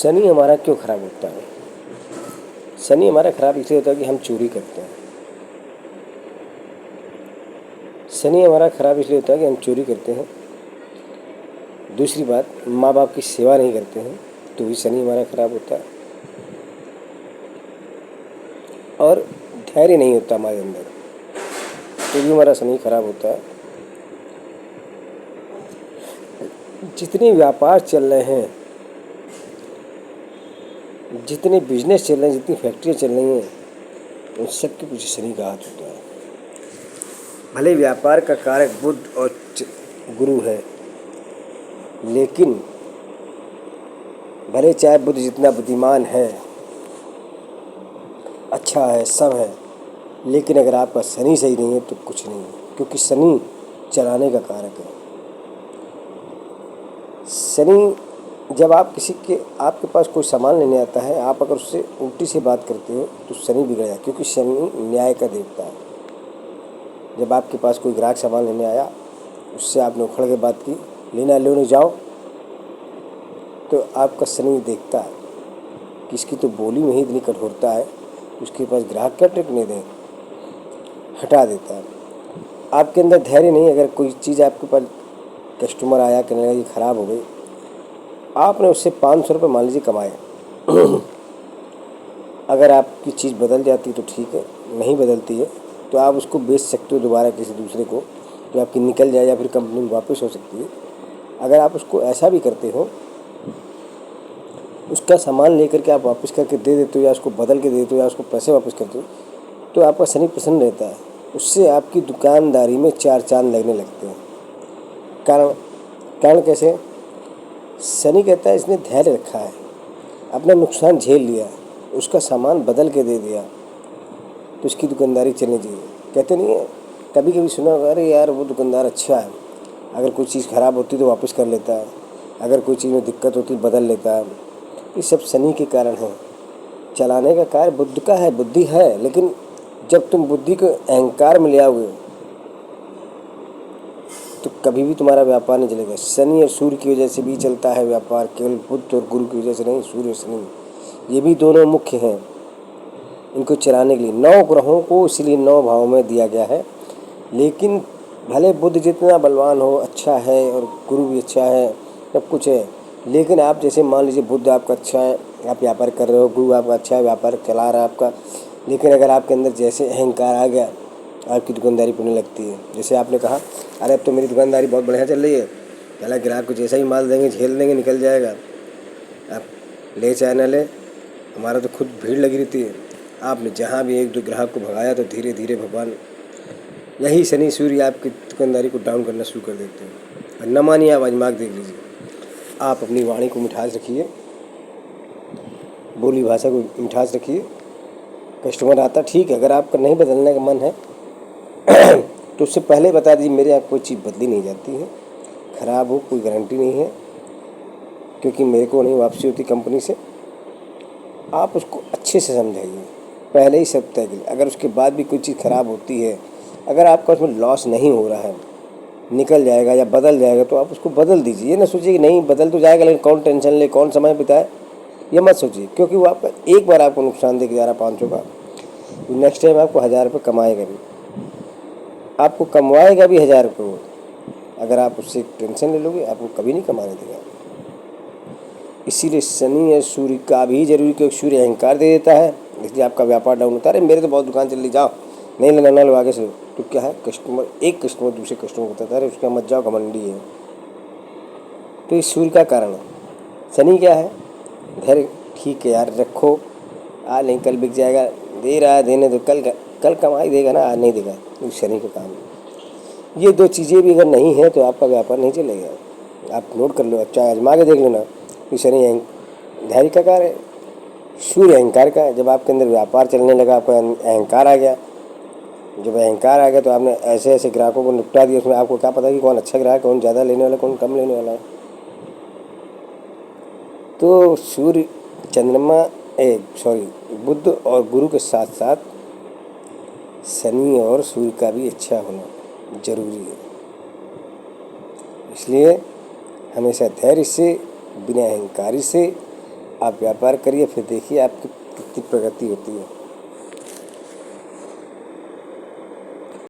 शनि हमारा क्यों खराब होता है? शनि हमारा खराब इसलिए होता है कि हम चोरी करते हैं। शनि हमारा खराब इसलिए होता है कि हम चोरी करते हैं। दूसरी बात, माँ बाप की सेवा नहीं करते हैं तो भी शनि हमारा खराब होता है। और धैर्य नहीं होता हमारे अंदर तो भी हमारा शनि खराब होता है। जितने व्यापार चल रहे हैं, जितने बिजनेस चल रहे हैं, जितनी फैक्ट्रियाँ चल रही हैं, उन सब के पीछे शनि का हाथ होता है। भले व्यापार का कारक बुध और गुरु है, लेकिन भले चाहे बुध जितना बुद्धिमान है, अच्छा है, सब है, लेकिन अगर आपका शनि सही नहीं है तो कुछ नहीं है, क्योंकि शनि चलाने का कारक है। शनि जब आप आपके पास कोई सामान लेने आता है, आप अगर उससे उल्टी से बात करते हो तो शनि बिगड़ जाए, क्योंकि शनि न्याय का देवता है। जब आपके पास कोई ग्राहक सामान लेने आया, उससे आपने उखड़ के बात की, लेने जाओ, तो आपका शनि देखता है कि इसकी तो बोली में ही इतनी कठोरता है, उसके पास ग्राहक क्या टिकने दें, हटा देता है। आपके अंदर धैर्य नहीं। अगर कोई चीज़ आपके पास कस्टमर आया, कहने लगा ये ख़राब हो गई, आपने उससे 500 रुपये मान लीजिए कमाए। अगर आपकी चीज़ बदल जाती तो ठीक है, नहीं बदलती है तो आप उसको बेच सकते हो दोबारा किसी दूसरे को, जो आपकी निकल जाए या फिर कंपनी में वापस हो सकती है। अगर आप उसको ऐसा भी करते हो, उसका सामान लेकर के आप वापस करके दे देते हो, या उसको बदल के दे देते हो, या उसको पैसे वापस करते हो, तो आपका शनि प्रसन्न रहता है। उससे आपकी दुकानदारी में 4 चांद लगने लगते हैं। कारण कैसे? शनि कहता है इसने धैर्य रखा है, अपना नुकसान झेल लिया, उसका सामान बदल के दे दिया, तो उसकी दुकानदारी चलनी चाहिए। कहते नहीं है, कभी कभी सुना होगा, अरे यार वो दुकानदार अच्छा है, अगर कोई चीज़ ख़राब होती तो वापस कर लेता है, अगर कोई चीज़ में दिक्कत होती बदल लेता है। ये सब शनि के कारण है। चलाने का कार्य बुद्ध का है, बुद्धि है, लेकिन जब तुम बुद्धि को अहंकार में ले आओगे तो कभी भी तुम्हारा व्यापार नहीं चलेगा। शनि और सूर्य की वजह से भी चलता है व्यापार, केवल बुध और गुरु की वजह से नहीं। सूर्य और शनि ये भी दोनों मुख्य हैं इनको चलाने के लिए। 9 ग्रहों को इसलिए 9 भाव में दिया गया है। लेकिन भले बुध जितना बलवान हो, अच्छा है, और गुरु भी अच्छा है, सब कुछ है, लेकिन आप जैसे मान लीजिए बुध आपका अच्छा है, आप व्यापार कर रहे हो, गुरु आपका अच्छा है, व्यापार चला रहा है आपका, लेकिन अगर आपके अंदर जैसे अहंकार आ गया, आपकी दुकानदारी पुरने लगती है। जैसे आपने कहा, अरे अब तो मेरी दुकानदारी बहुत बढ़िया चल रही है, पहले ग्राहक को जैसा ही माल देंगे, झेल देंगे, निकल जाएगा, आप ले चाहे ना ले, हमारा तो खुद भीड़ लगी रहती है। आपने जहाँ भी 1-2 ग्राहक को भगाया तो धीरे धीरे भगवान, यही शनि सूर्य आपकी दुकानदारी को डाउन करना शुरू कर देते हैं। और न मानिए, आप आजमा के देख लीजिए। आप अपनी वाणी को मिठास रखिए, बोली भाषा को मिठास रखिए। कस्टमर आता ठीक है, अगर आपका नहीं बदलने का मन है तो उससे पहले बता दीजिए मेरे यहाँ कोई चीज़ बदली नहीं जाती है, ख़राब हो कोई गारंटी नहीं है, क्योंकि मेरे को नहीं वापसी होती कंपनी से। आप उसको अच्छे से समझाइए पहले ही सब तय करिए। अगर उसके बाद भी कोई चीज़ ख़राब होती है, अगर आपका उसमें लॉस नहीं हो रहा है, निकल जाएगा या बदल जाएगा, तो आप उसको बदल दीजिए। ये ना सोचिए कि नहीं बदल तो जाएगा, लेकिन कौन टेंशन ले, कौन समय बिताए, ये मत सोचिए, क्योंकि वो आपका एक बार आपको नुकसान दे के जा रहा 500 का, नेक्स्ट टाइम आपको 1000 रुपये कमाएगा भी, आपको कमवाएगा भी 1000 रुपये वो। अगर आप उससे टेंशन ले लोगे, आपको कभी नहीं कमाने देगा। इसीलिए शनि या सूर्य का भी जरूरी, क्योंकि सूर्य अहंकार दे देता है, इसलिए आपका व्यापार डाउन होता है। अरे मेरे तो बहुत दुकान चल रही, जाओ नहीं लेना ना लो आगे से। तो क्या है, एक कस्टमर दूसरे कस्टमर को बताता है, अरे उसका मत जाओ, घमंडी है। तो ये सूर्य का कारण है। शनि क्या है, धैर्य। ठीक है यार, रखो, आज नहीं कल बिक जाएगा, दे रहा है देने दो, कल कमाई देगा ना, आज नहीं देगा, तो शनि का काम है। ये 2 चीज़ें भी अगर नहीं है तो आपका व्यापार नहीं चलेगा। आप नोट कर लो, चाहे आजमा के देख लेना कि शनि धैर्य का कार्य है, सूर्य अहंकार का है। जब आपके अंदर व्यापार चलने लगा, आपका अहंकार आ गया, जब अहंकार आ गया तो आपने ऐसे ऐसे ग्राहकों को निपटा दिया, उसमें आपको क्या पता कि कौन अच्छा ग्राहक, कौन ज़्यादा लेने वाला, कौन कम लेने वाला है। तो सूर्य चंद्रमा बुध और गुरु के साथ साथ शनि और सूर्य का भी अच्छा होना जरूरी है। इसलिए हमेशा धैर्य से, बिना अहंकारी से आप व्यापार करिए, फिर देखिए आपकी कितनी प्रगति होती है।